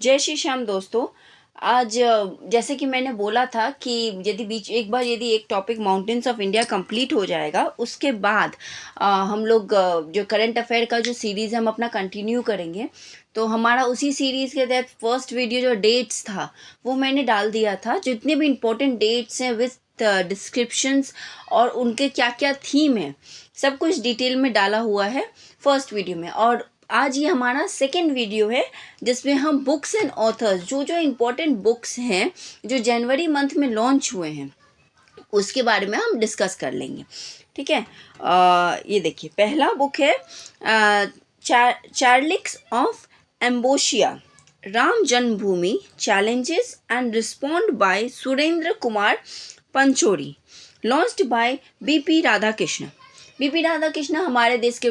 जय श्री श्याम दोस्तों। आज जैसे कि मैंने बोला था कि यदि एक topic mountains of India complete हो जाएगा, उसके बाद हम लोग जो करंट अफेयर का जो सीरीज़ हम अपना कंटिन्यू करेंगे। तो हमारा उसी सीरीज़ के तहत फर्स्ट वीडियो जो डेट्स था वो मैंने डाल दिया था। जितने भी इम्पोर्टेंट डेट्स हैं विथ डिस्क्रिप्शंस और उनके क्या क्या थीम है, सब कुछ डिटेल में डाला हुआ है फर्स्ट वीडियो में। और आज ये हमारा सेकेंड वीडियो है जिसमें हम बुक्स एंड ऑथर्स, जो जो इम्पोर्टेंट बुक्स हैं जो जनवरी मंथ में लॉन्च हुए हैं, उसके बारे में हम डिस्कस कर लेंगे। ठीक है। ये देखिए, पहला बुक है चार्लिक्स ऑफ एम्बोशिया, Ram Janmabhoomi challenges and respond by Surendra Kumar Panchori, launched by BP Radhakrishna. BP Radhakrishna हमारे देश के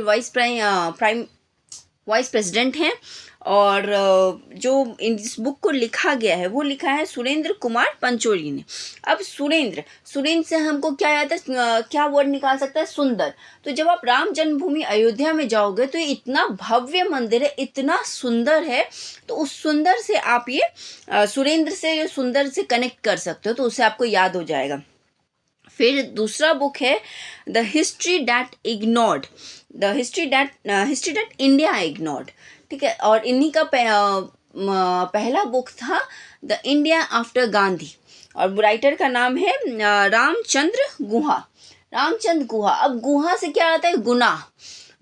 वाइस प्रेसिडेंट हैं। और जो इस बुक को लिखा गया है वो लिखा है सुरेंद्र कुमार पंचोली ने। अब सुरेंद्र से हमको क्या याद है, क्या वर्ड निकाल सकता है? सुंदर। तो जब आप राम जन्मभूमि अयोध्या में जाओगे तो ये इतना भव्य मंदिर है, इतना सुंदर है, तो उस सुंदर से आप ये सुंदर से कनेक्ट कर सकते हो, तो उससे आपको याद हो जाएगा। फिर दूसरा बुक है the history that ignored, history that India ignored. ठीक है। और इन्हीं का पहला बुक था द इंडिया आफ्टर गांधी, और राइटर का नाम है रामचंद्र गुहा। अब गुहा से क्या आता है?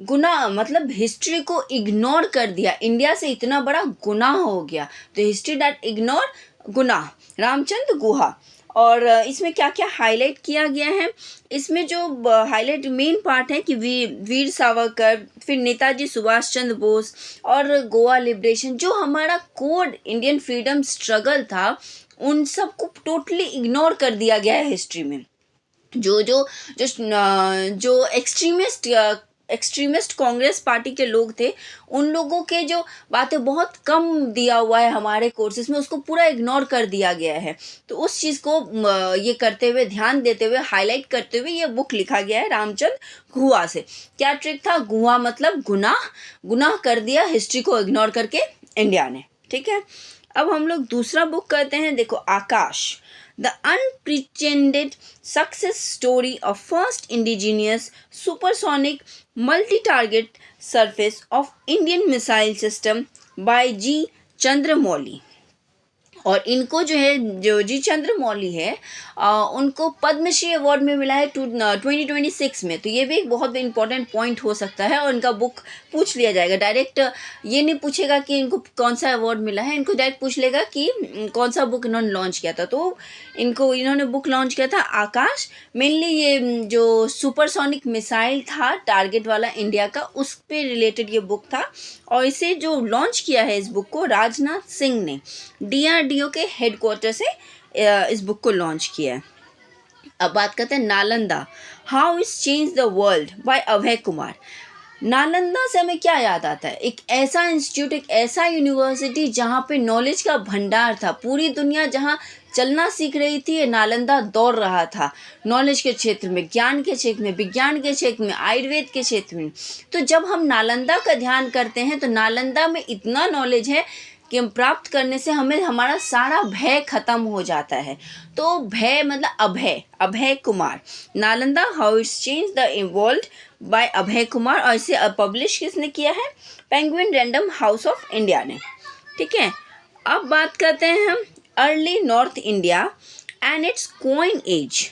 गुनाह मतलब हिस्ट्री को इग्नोर कर दिया, इंडिया से इतना बड़ा गुनाह हो गया, तो हिस्ट्री दैट इग्नोर गुनाह, रामचंद्र गुहा। और इसमें क्या क्या हाईलाइट किया गया है? इसमें जो हाईलाइट मेन पार्ट है कि वीर सावरकर, फिर नेताजी सुभाष चंद्र बोस और गोवा लिबरेशन, जो हमारा कोड इंडियन फ्रीडम स्ट्रगल था, उन सब को टोटली इग्नोर कर दिया गया है हिस्ट्री में। जो एक्सट्रीमिस्ट कांग्रेस पार्टी के लोग थे, उन लोगों के जो बातें बहुत कम दिया हुआ है हमारे कोर्सेज में, उसको पूरा इग्नोर कर दिया गया है। तो उस चीज़ को ये करते हुए, ध्यान देते हुए, हाईलाइट करते हुए ये बुक लिखा गया है रामचंद्र गुहा से। क्या ट्रिक था? गुहा मतलब गुनाह कर दिया हिस्ट्री को इग्नोर करके इंडिया ने। ठीक है। अब हम लोग दूसरा बुक करते हैं। देखो, Akash, the unprecedented success story of first indigenous supersonic multi-target surface of Indian missile system by G Chandramouli. और इनको जो जी चंद्रमौली है, उनको पद्मश्री अवार्ड में मिला है 2026 में। तो ये भी एक बहुत इंपॉर्टेंट पॉइंट हो सकता है, और इनका बुक पूछ लिया जाएगा डायरेक्ट। ये नहीं पूछेगा कि इनको कौन सा अवार्ड मिला है, इनको डायरेक्ट पूछ लेगा कि कौन सा बुक इन्होंने लॉन्च किया था। तो इन्होंने बुक लॉन्च किया था आकाश। मेनली ये जो सुपरसोनिक मिसाइल था टारगेट वाला इंडिया का, उस पे रिलेटेड ये बुक था। और इसे जो लॉन्च किया है इस बुक को राजनाथ सिंह ने DRDO के हेडक्वार्टर से इस बुक को लॉन्च किया है। अब बात करते हैं Nalanda, how is change the world by Abhay Kumar. Nalanda से हमें क्या याद आता है? एक ऐसा इंस्टीट्यूट, एक ऐसा यूनिवर्सिटी जहाँ पे नॉलेज का भंडार था। पूरी दुनिया जहाँ चलना सीख रही थी, नालंदा दौड़ रहा था नॉलेज के क्षेत्र में, ज्ञान के क्षेत्र में, विज्ञान के क्षेत्र में, आयुर्वेद के क्षेत्र में। तो जब हम नालंदा का ध्यान करते हैं तो नालंदा में इतना नॉलेज है कि हम प्राप्त करने से हमारा सारा भय खत्म हो जाता है। तो भय मतलब Abhay Kumar, Nalanda how it's change the world by Abhay Kumar. और इसे पब्लिश किसने किया है? Penguin Random House of India ने। ठीक है। अब बात करते हैं हम early north India and its coin age.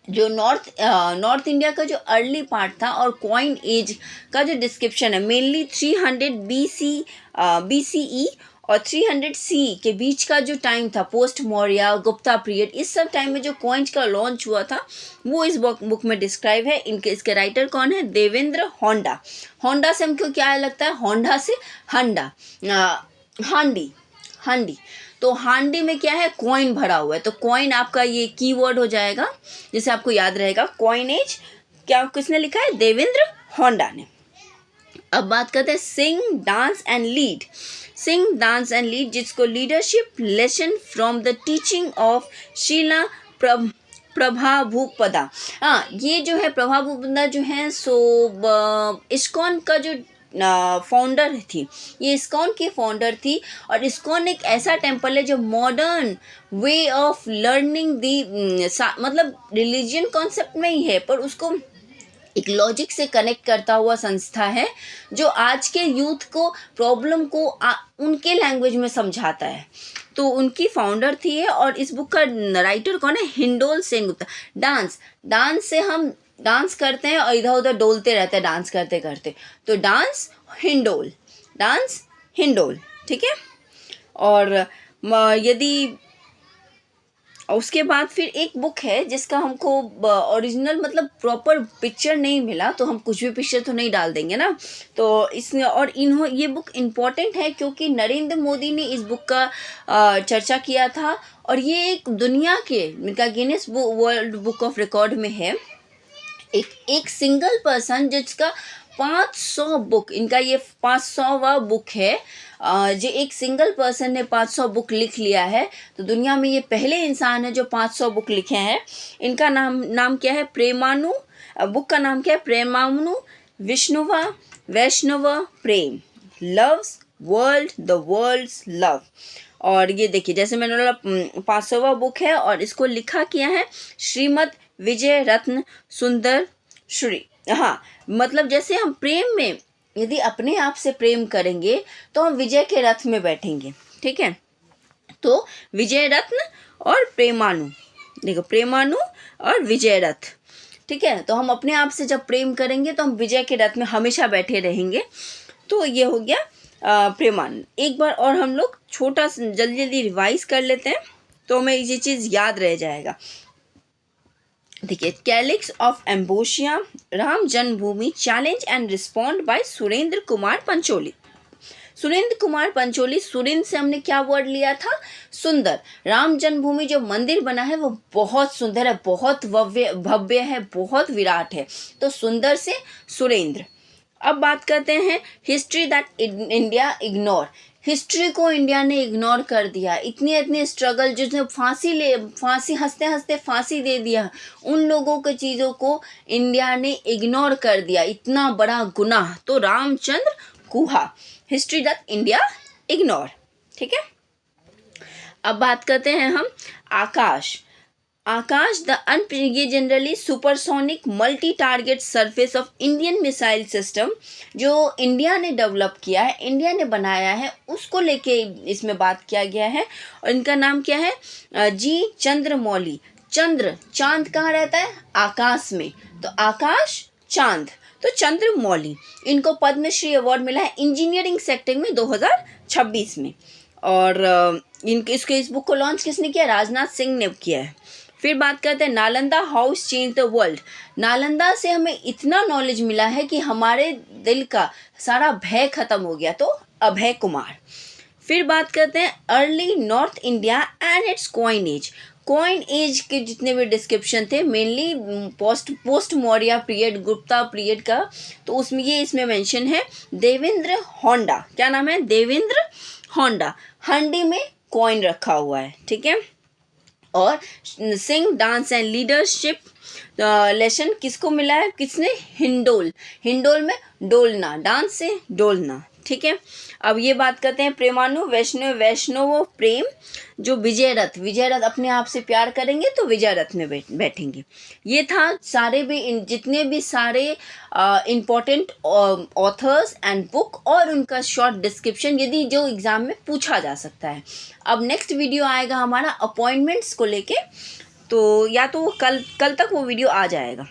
जो नॉर्थ इंडिया का जो अर्ली पार्ट था और कॉइन एज का जो डिस्क्रिप्शन है, मेनली 300 BCE और 300 CE के बीच का जो टाइम था, पोस्ट मौर्य गुप्ता पीरियड, इस सब टाइम में जो कॉइन्स का लॉन्च हुआ था वो इस बुक में डिस्क्राइब है। इसके राइटर कौन है? देवेंद्र होंडा। होंडा से हमको क्या लगता है? होंडा से हांडी। तो हांडी में क्या है? कॉइन भरा हुआ है। तो कॉइन आपका ये कीवर्ड हो जाएगा जिसे आपको याद रहेगा, कॉइन एज। क्या किसने लिखा है? देवेंद्र होंडा ने। अब बात करते हैं सिंग डांस एंड लीड, जिसको leadership lesson from the teaching of Srila Prabhupada. हाँ, ये जो है प्रभाभूपदा जो है, सो इस्कॉन का जो फाउंडर थी, ये इस्कॉन की फाउंडर थी। और इस्कॉन एक ऐसा टेम्पल है जो मॉडर्न वे ऑफ लर्निंग दी, मतलब रिलीजियन कॉन्सेप्ट में ही है पर उसको एक लॉजिक से कनेक्ट करता हुआ संस्था है जो आज के यूथ को प्रॉब्लम को उनके लैंग्वेज में समझाता है। तो उनकी फाउंडर थी है। और इस बुक का राइटर कौन है? हिंडोल सेनगुप्ता। डांस से हम डांस करते हैं और इधर उधर डोलते रहते हैं डांस करते करते, तो डांस हिंडोल, ठीक है। और यदि उसके बाद फिर एक बुक है जिसका हमको ओरिजिनल मतलब प्रॉपर पिक्चर नहीं मिला, तो हम कुछ भी पिक्चर तो नहीं डाल देंगे ना। तो इसमें और ये बुक इम्पॉर्टेंट है क्योंकि नरेंद्र मोदी ने इस बुक का चर्चा किया था। और ये एक दुनिया के इनका Guinness world book of record में है। एक सिंगल पर्सन जिसका 500 बुक, इनका ये 500वां बुक है, जो एक सिंगल पर्सन ने 500 बुक लिख लिया है। तो दुनिया में ये पहले इंसान है जो 500 बुक लिखे हैं। इनका नाम क्या है? प्रेमानु। बुक का नाम क्या है? प्रेमानु Vaishnav Prem, love's world the world's love. और ये देखिए जैसे मैंने बोला 500वां बुक है और इसको लिखा किया है श्रीमद विजय रत्न सुंदर श्री। हाँ, मतलब जैसे हम प्रेम में यदि अपने आप से प्रेम करेंगे तो हम विजय के रथ में बैठेंगे, ठीक है। तो विजय रत्न और प्रेमानु, देखो प्रेमानु और विजय रथ, ठीक है। तो हम अपने आप से जब प्रेम करेंगे तो हम विजय के रथ में हमेशा बैठे रहेंगे। तो ये हो गया प्रेमानु। एक बार और हम लोग छोटा जल्दी रिवाइज कर लेते हैं तो हमें ये चीज़ याद रह जाएगा। देखिए, कैलिक्स ऑफ एम्बोशिया, Ram Janmabhoomi, challenge and respond by Surendra Kumar Pancholi. Surendra Kumar Pancholi, Surendra से हमने क्या वर्ड लिया था? सुंदर। राम जन्मभूमि जो मंदिर बना है वो बहुत सुंदर है, बहुत भव्य है, बहुत विराट है। तो सुंदर से सुरेंद्र। अब बात करते हैं history that India ignore. History को इंडिया ने इग्नोर कर दिया। इतनी स्ट्रगल, जिसने फांसी हंसते हंसते फांसी दे दिया, उन लोगों के चीज़ों को इंडिया ने इग्नोर कर दिया। इतना बड़ा गुनाह। तो Ramachandra Guha, history that India ignore, ठीक है। अब बात करते हैं हम आकाश। ये generally supersonic multi target surface of Indian missile system जो इंडिया ने डेवलप किया है, इंडिया ने बनाया है, उसको लेके इसमें बात किया गया है। और इनका नाम क्या है? जी चंद्रमौली। चंद्र, चांद कहाँ रहता है? आकाश में। तो आकाश, चांद, तो चंद्रमौली। इनको पद्मश्री अवार्ड मिला है इंजीनियरिंग सेक्टर में 2026 में। और इस बुक को लॉन्च किसने किया? राजनाथ सिंह ने किया है। फिर बात करते हैं Nalanda house change the world. Nalanda से हमें इतना नॉलेज मिला है कि हमारे दिल का सारा भय खत्म हो गया। तो अभय कुमार। फिर बात करते हैं early north India and its coin age के जितने भी डिस्क्रिप्शन थे, mainly post Maurya period, Gupta period का, तो इसमें मेंशन है देवेंद्र होंडा। क्या नाम है? देवेंद्र होंडा। हंडी में कॉइन रखा हुआ है, ठीक है। और सिंग डांस एंड लीडरशिप लेसन किसको मिला है? किसने? हिंडोल में डोलना, डांस से डोलना, ठीक है। अब ये बात करते हैं प्रेमानु वैष्णव प्रेम, जो विजय रथ अपने आप से प्यार करेंगे तो विजय रथ में बैठेंगे। ये था जितने भी सारे इम्पोर्टेंट ऑथर्स एंड बुक और उनका शॉर्ट डिस्क्रिप्शन, यदि जो एग्ज़ाम में पूछा जा सकता है। अब नेक्स्ट वीडियो आएगा हमारा अपॉइंटमेंट्स को लेके, तो या तो कल तक वो वीडियो आ जाएगा।